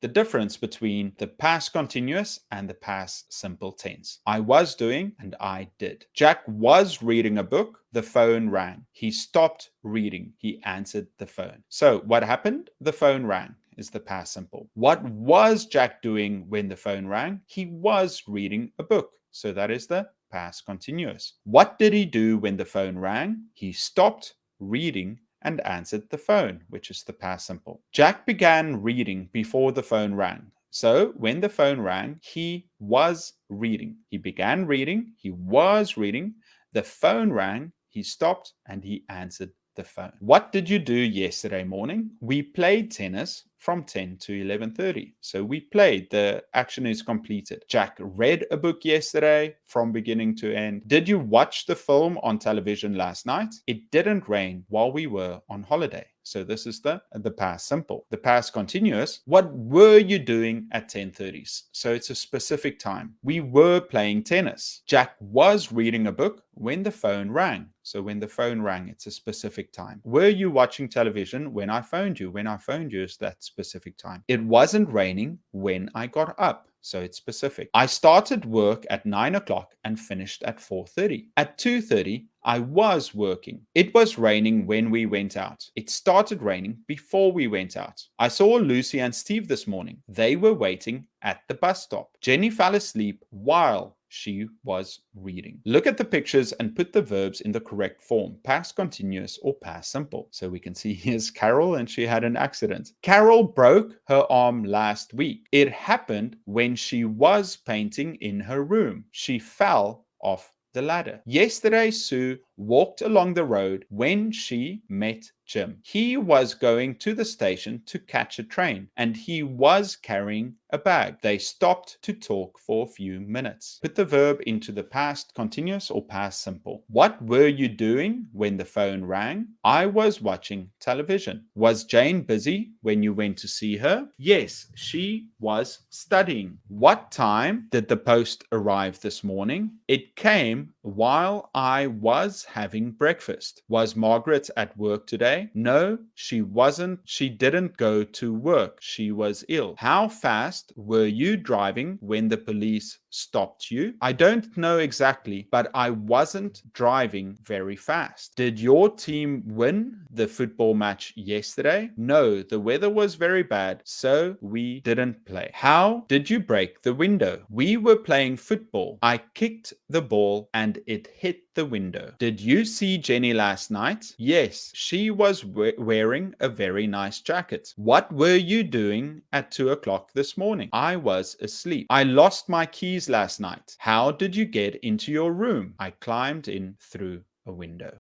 The difference between the past continuous and the past simple tense. I was doing and I did. Jack was reading a book. The phone rang. He stopped reading. He answered the phone. So what happened? The phone rang is the past simple. What was Jack doing when the phone rang? He was reading a book. So that is the past continuous. What did he do when the phone rang? He stopped reading and answered the phone, which is the past simple. Jack began reading before the phone rang. So when the phone rang, he was reading. He began reading, he was reading. The phone rang, he stopped, and he answered the phone. What did you do yesterday morning? We played tennis from 10 to 11:30. So we played. The action is completed. Jack read a book yesterday from beginning to end. Did you watch the film on television last night? It didn't rain while we were on holiday. So this is the past simple. The past continuous, what were you doing at 10:30? So it's a specific time. We were playing tennis. Jack was reading a book when the phone rang. So when the phone rang, it's a specific time. Were you watching television when I phoned you? When I phoned you is that specific time. It wasn't raining when I got up. So it's specific. I started work at 9 o'clock and finished at 4:30. At 2:30, I was working. It was raining when we went out. It started raining before we went out. I saw Lucy and Steve this morning. They were waiting at the bus stop. Jenny fell asleep while she was reading. Look at the pictures and put the verbs in the correct form, past continuous or past simple. So we can see here's Carol and she had an accident. Carol broke her arm last week. It happened when she was painting in her room. She fell off the ladder. Yesterday, Sue walked along the road when she met Jim. He was going to the station to catch a train and he was carrying a bag. They stopped to talk for a few minutes. Put the verb into the past continuous or past simple. What were you doing when the phone rang? I was watching television. Was Jane busy when you went to see her? Yes, she was studying. What time did the post arrive this morning? It came while I was having breakfast. Was Margaret at work today? No, she wasn't. She didn't go to work. She was ill. How fast were you driving when the police stopped you? I don't know exactly, but I wasn't driving very fast. Did your team win the football match yesterday? No, the weather was very bad, so we didn't play. How did you break the window? We were playing football. I kicked the ball and it hit the window. Did you see Jenny last night? Yes, she was wearing a very nice jacket. What were you doing at 2 o'clock this morning? I was asleep. I lost my keys last night. How did you get into your room? I climbed in through a window.